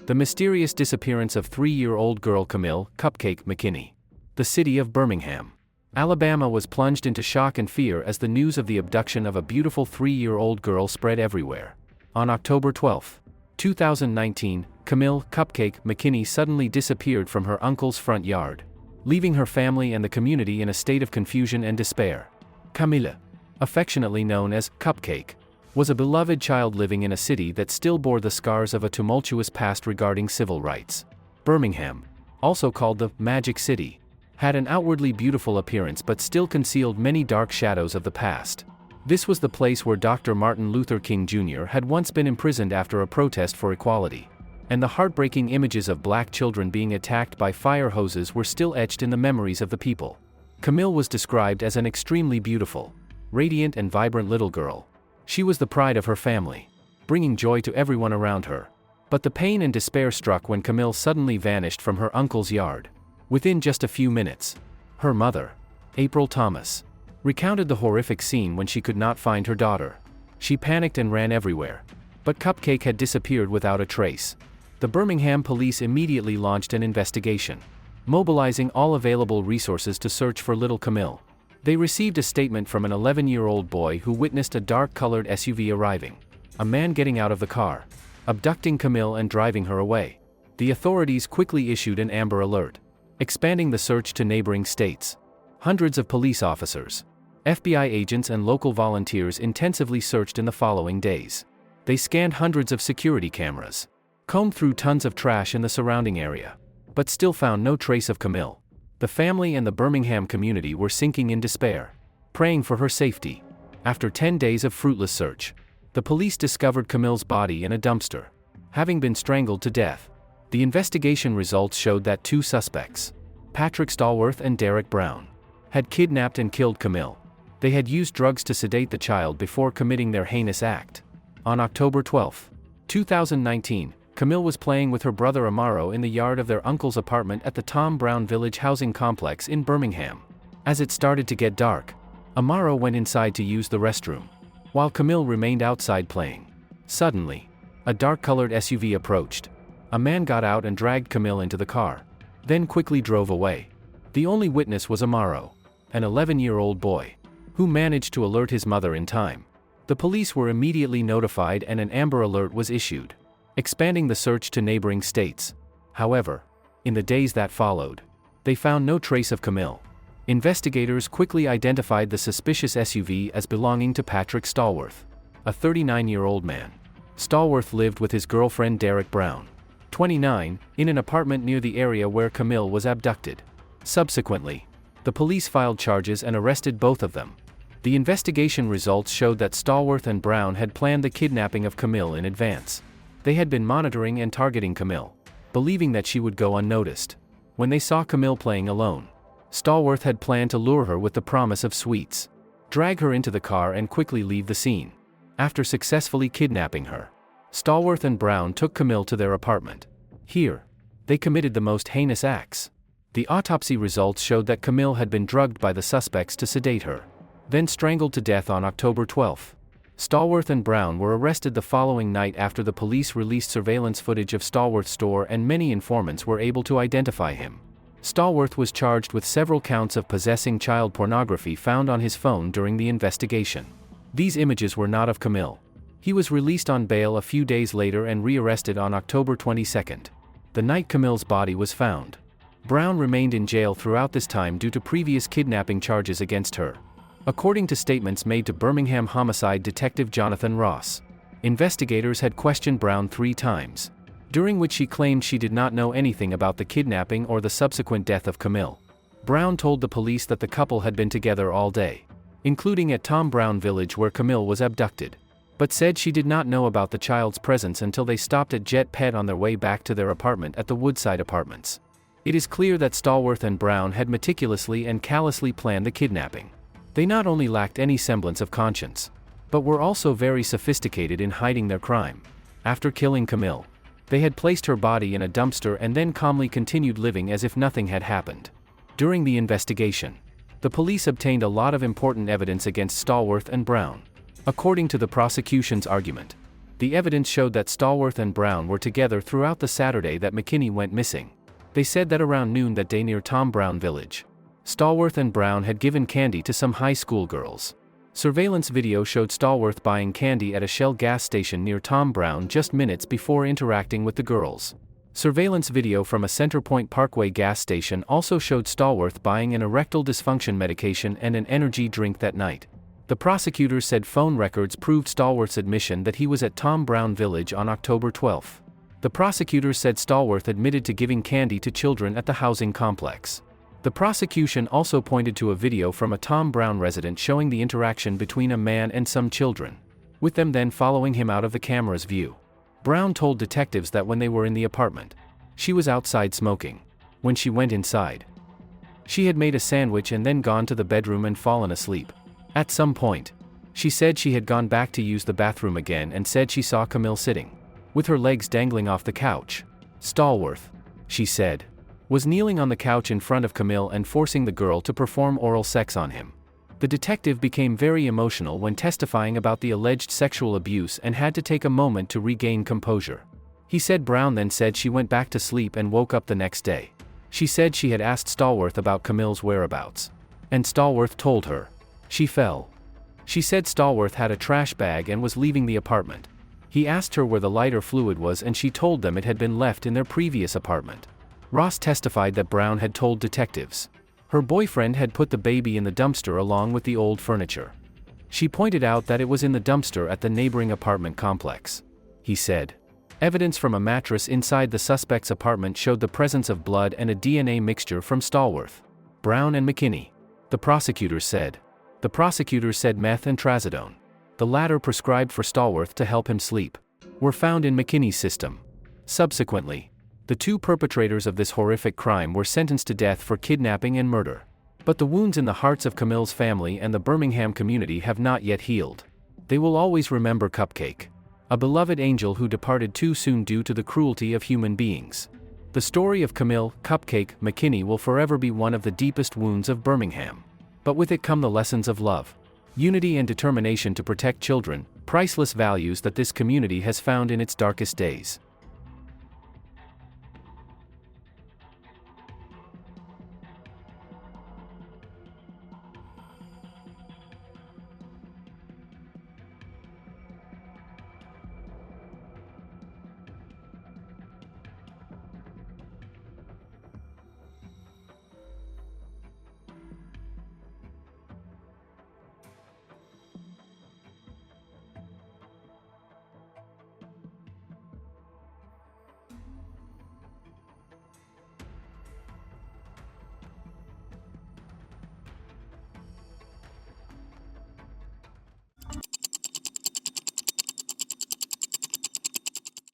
The mysterious disappearance of 3-year-old girl Kamille Cupcake McKinney. The city of Birmingham, Alabama was plunged into shock and fear as the news of the abduction of a beautiful 3-year-old girl spread everywhere. On October 12, 2019, Kamille Cupcake McKinney suddenly disappeared from her uncle's front yard, leaving her family and the community in a state of confusion and despair. Kamille, affectionately known as Cupcake, was a beloved child living in a city that still bore the scars of a tumultuous past regarding civil rights. Birmingham, also called the Magic City, had an outwardly beautiful appearance but still concealed many dark shadows of the past. This was the place where Dr. Martin Luther King Jr. had once been imprisoned after a protest for equality, and the heartbreaking images of black children being attacked by fire hoses were still etched in the memories of the people. Kamille was described as an extremely beautiful, radiant and vibrant little girl. She was the pride of her family, bringing joy to everyone around her. But the pain and despair struck when Kamille suddenly vanished from her uncle's yard. Within just a few minutes, her mother, April Thomas, recounted the horrific scene when she could not find her daughter. She panicked and ran everywhere, but Cupcake had disappeared without a trace. The Birmingham police immediately launched an investigation, mobilizing all available resources to search for little Kamille. They received a statement from an 11-year-old boy who witnessed a dark-colored SUV arriving, a man getting out of the car, abducting Kamille and driving her away. The authorities quickly issued an Amber Alert, expanding the search to neighboring states. Hundreds of police officers, FBI agents and local volunteers intensively searched in the following days. They scanned hundreds of security cameras, combed through tons of trash in the surrounding area, but still found no trace of Kamille. The family and the Birmingham community were sinking in despair, praying for her safety. After 10 days of fruitless search, the police discovered Kamille's body in a dumpster, having been strangled to death. The investigation results showed that 2 suspects, Patrick Stallworth and Derek Brown, had kidnapped and killed Kamille. They had used drugs to sedate the child before committing their heinous act. On October 12, 2019, Kamille was playing with her brother Amaro in the yard of their uncle's apartment at the Tom Brown Village housing complex in Birmingham. As it started to get dark, Amaro went inside to use the restroom, while Kamille remained outside playing. Suddenly, a dark-colored SUV approached. A man got out and dragged Kamille into the car, then quickly drove away. The only witness was Amaro, an 11-year-old boy, who managed to alert his mother in time. The police were immediately notified and an Amber Alert was issued, expanding the search to neighboring states. However, in the days that followed, they found no trace of Kamille. Investigators quickly identified the suspicious SUV as belonging to Patrick Stallworth, a 39-year-old man. Stallworth lived with his girlfriend Derek Brown, 29, in an apartment near the area where Kamille was abducted. Subsequently, the police filed charges and arrested both of them. The investigation results showed that Stallworth and Brown had planned the kidnapping of Kamille in advance. They had been monitoring and targeting Kamille, believing that she would go unnoticed. When they saw Kamille playing alone, Stallworth had planned to lure her with the promise of sweets, drag her into the car and quickly leave the scene. After successfully kidnapping her, Stallworth and Brown took Kamille to their apartment. Here, they committed the most heinous acts. The autopsy results showed that Kamille had been drugged by the suspects to sedate her, then strangled to death on October 12. Stallworth and Brown were arrested the following night after the police released surveillance footage of Stallworth's store and many informants were able to identify him. Stallworth was charged with several counts of possessing child pornography found on his phone during the investigation. These images were not of Kamille. He was released on bail a few days later and rearrested on October 22, the night Kamille's body was found. Brown remained in jail throughout this time due to previous kidnapping charges against her. According to statements made to Birmingham homicide detective Jonathan Ross, investigators had questioned Brown 3 times, during which she claimed she did not know anything about the kidnapping or the subsequent death of Kamille. Brown told the police that the couple had been together all day, including at Tom Brown Village where Kamille was abducted, but said she did not know about the child's presence until they stopped at Jet Pet on their way back to their apartment at the Woodside Apartments. It is clear that Stallworth and Brown had meticulously and callously planned the kidnapping. They not only lacked any semblance of conscience, but were also very sophisticated in hiding their crime. After killing Kamille, they had placed her body in a dumpster and then calmly continued living as if nothing had happened. During the investigation, the police obtained a lot of important evidence against Stallworth and Brown. According to the prosecution's argument, The evidence showed that Stallworth and Brown were together throughout the Saturday that McKinney went missing. They said that around noon that day near Tom Brown Village, Stallworth and Brown had given candy to some high school girls. Surveillance video showed Stallworth buying candy at a Shell gas station near Tom Brown just minutes before interacting with the girls. Surveillance video from a Centerpoint Parkway gas station also showed Stallworth buying an erectile dysfunction medication and an energy drink that night. The prosecutors said phone records proved Stallworth's admission that he was at Tom Brown Village on October 12. The prosecutors said Stallworth admitted to giving candy to children at the housing complex. The prosecution also pointed to a video from a Tom Brown resident showing the interaction between a man and some children, with them then following him out of the camera's view. Brown told detectives that when they were in the apartment, she was outside smoking. When she went inside, she had made a sandwich and then gone to the bedroom and fallen asleep. At some point, she said she had gone back to use the bathroom again and said she saw Kamille sitting, with her legs dangling off the couch. Stallworth, she said, was kneeling on the couch in front of Kamille and forcing the girl to perform oral sex on him. The detective became very emotional when testifying about the alleged sexual abuse and had to take a moment to regain composure. He said Brown then said she went back to sleep and woke up the next day. She said she had asked Stallworth about Camille's whereabouts, and Stallworth told her. She fell. She said Stallworth had a trash bag and was leaving the apartment. He asked her where the lighter fluid was and she told them it had been left in their previous apartment. Ross testified that Brown had told detectives her boyfriend had put the baby in the dumpster along with the old furniture. She pointed out that it was in the dumpster at the neighboring apartment complex. He said, evidence from a mattress inside the suspect's apartment showed the presence of blood and a DNA mixture from Stallworth, Brown and McKinney. The prosecutors said meth and trazodone, the latter prescribed for Stallworth to help him sleep, were found in McKinney's system. Subsequently, the two perpetrators of this horrific crime were sentenced to death for kidnapping and murder. But the wounds in the hearts of Kamille's family and the Birmingham community have not yet healed. They will always remember Cupcake, a beloved angel who departed too soon due to the cruelty of human beings. The story of Kamille Cupcake McKinney will forever be one of the deepest wounds of Birmingham. But with it come the lessons of love, unity and determination to protect children, priceless values that this community has found in its darkest days.